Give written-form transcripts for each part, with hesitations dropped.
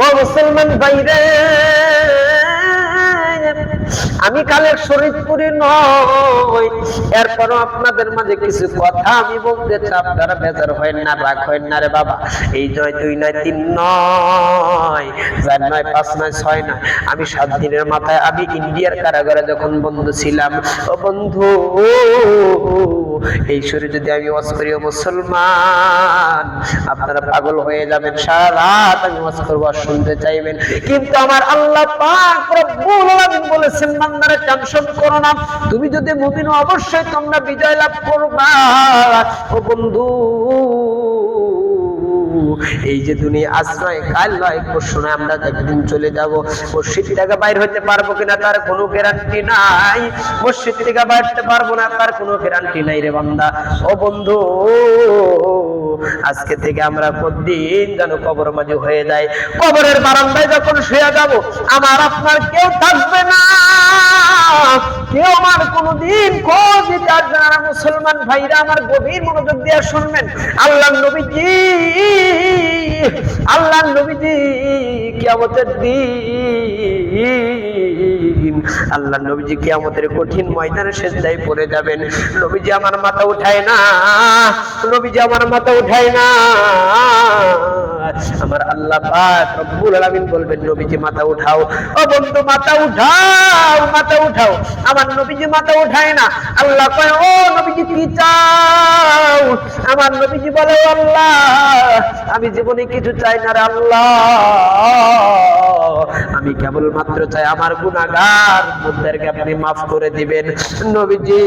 ও মুসলমান ভাইরে, আমি কালের শরীফপুরি নই, এরপরও আপনাদের মাঝে কিছু কথা আমি বলতে চাই। আপনারা বেজার হয় না, রাগ হয় না রে বাবা। এই নয়, 2 নয়, 3 নয়, 4 নয়, 5 নয়, 6 নয়, আমি 7 দিনের মাথায় আমি ইন্ডিয়ার কারাগারে যখন বন্ধু ছিলাম, ও বন্ধু, এই সুরে যদি আমি ওয়াজ করি, ও মুসলমান, আপনারা পাগল হয়ে যাবেন। সারা রাত আমি ওয়াজ করবো, আর শুনতে চাইবেন। কিন্তু আমার আল্লাহ পাক রব্বুল আলামিন বলেছেন, বান্দারে টেনশন করো না, তুমি যদি মুমিন অবশ্যই তোমরা বিজয় লাভ করবা। ও বন্ধু, এই যে দুনিয়া আজ নয়, কাল নয়, পরশু নয়, আমরা একদিন চলে যাব। মসজিদ থেকে বাইর হতে পারবো কিনা তার কোনো গ্যারান্টি নাই। মসজিদ থেকে বাইর হতে পারবো না তার কোনো গ্যারান্টি নাই রে বান্দা। ও বন্ধু, আজকে থেকে আমরা প্রতিদিন যেন কবর মাঝে হয়ে যায়। কবরের বারান্দায় যখন শুয়ে যাব, আমার আপনার কেউ থাকবে না, কেউ আমার কোনদিন খোঁজ দিতে আসবে না। মুসলমান ভাইরা আমার গভীর মনোযোগ দিয়ে শুনবেন। আল্লাহ নবীজি কিয়ামতের দিন, আল্লাহ নবীজি কিয়ামতের কঠিন ময়দানে সিজদায় পড়ে যাবেন। নবীজি আমার মাথা উঠায় না, নবীজি আমার মাথা উঠায় না। আমার আল্লাহ পাক রব্বুল আলামিন বলবেন, নবীজি মাথা উঠাও। ও বন্ধু, মাথা উঠাও, মাথা উঠাও। আমার নবীজি মাথা উঠায় না। আল্লাহ কয়, ও নবীজি কি চাও? আমার নবীজি বলে, আল্লাহ, আমি জীবনে কিছু চাই না রে আল্লাহ, আমি কেবল মাত্র চাই আমার গুনাহগার বন্দাদেরকে আপনি মাফ করে দিবেন। নবীজি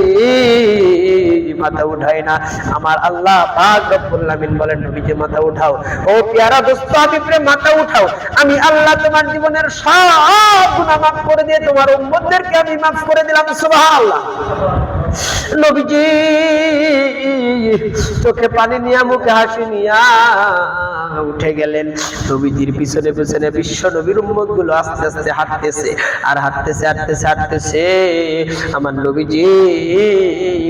মাথা উঠায় না। আমার আল্লাহ পাক রব্বুল আলামিন বলেন, নবীজি মাথা উঠাও। ও প্যারা দোস্ত, হাবিবরে মাথা উঠাও। আমি আল্লাহ তোমার জীবনের সব গুনাহ মাফ করে দিয়ে তোমার উম্মতদেরকে আমি মাফ করে দিলাম। সুবহানাল্লাহ। নবীজি চোখে পানি নিয়ে, মুখে হাসি নিয়ে উঠে গেলেন। নবীজির পিছনে পিছনে বিশ্ব নবীর উম্মত গুলো আস্তে আস্তে হাঁটতেছে, আর হাঁটতেছে। আমার নবীজি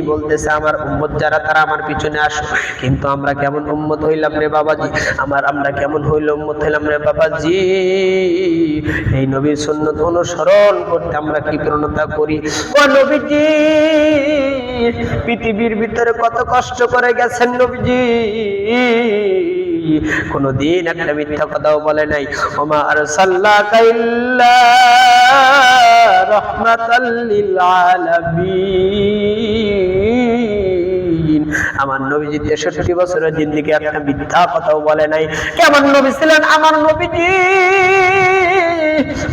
বলতেছে, আমার উম্মত যারা, তারা আমার পিছনে আসো। কিন্তু আমরা কেমন উম্মত হইলাম রে বাবাজি, আমরা কেমন হইল উম্মত হইলাম রে বাবাজি। এই নবীর সুন্নাত অনুসরণ করতে আমরা কি প্রণতা করি। ও নবীজি পৃথিবীর ভিতরে কত কষ্ট করে গেছেন নবীজি, কোনদিন একটা মিথ্যা কথাও বলে নাই। ওমা আরসালনাকা ইল্লা রাহমাতাল লিল আলামিন। আমার নবীজি 63 বছরের জিন্দেগি একটা মিথ্যা কথাও বলে নাই। কেমন নবী ছিলেন আমার নবীজি।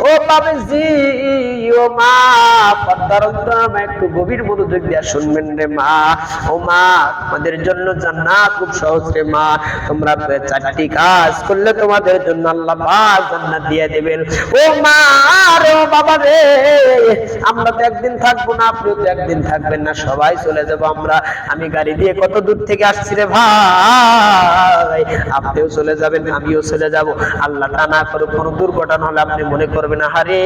ও বাবাজি, ও মা, পর্দার অন্তরালে একটু গভীর মনোযোগ দিয়ে শুনবেন রে মা। ও মা, তোমাদের জন্য জান্নাত খুব সহজ রে মা। তোমরা 4টি কাজ করলে তোমাদের জন্য আল্লাহ পাক জান্নাত দিয়ে দিবেন। ও মা আর ও বাবা রে, আমরা তো একদিন থাকবো না, আপনিও তো একদিন থাকবেন না, সবাই চলে যাব আমরা। আমি গাড়ি দিয়ে কত দূর থেকে আসছি রে ভাই, আপনিও চলে যাবেন, আমিও চলে যাব। আল্লাহ তা না করে কোনো দুর্ঘটনা হলে আপনি মনে করবেন, আরে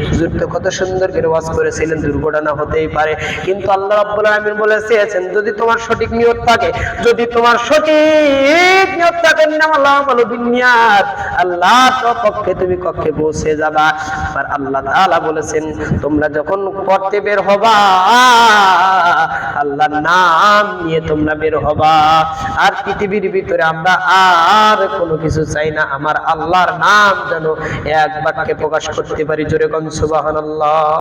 হুজুর তো কত সুন্দর করে ওয়াজ করেছিলেন, দুর্ঘটনা হতেই পারে। কিন্তু আল্লাহ রাব্বুল আলামিন বলেছেন, যদি তোমার সঠিক নিয়ত থাকে, যদি তোমার সঠিক নিয়ত থাকে, নামাল বিনিয়াত, আল্লাহর পক্ষে তুমি কক্ষে পৌঁছে যাবা। আর আল্লাহ তাআলা বলেছেন, তোমরা যখন পথে বের হবা, আল্লাহর নাম নিয়ে তোমরা বের হবা। আর পৃথিবীর ভিতরে আমরা আর কোনো কিছু চাই না, আমার আল্লাহর নাম যেন এক বাক্যে প্রকাশ করতে পারি। জোরে কোন সুবহানাল্লাহ।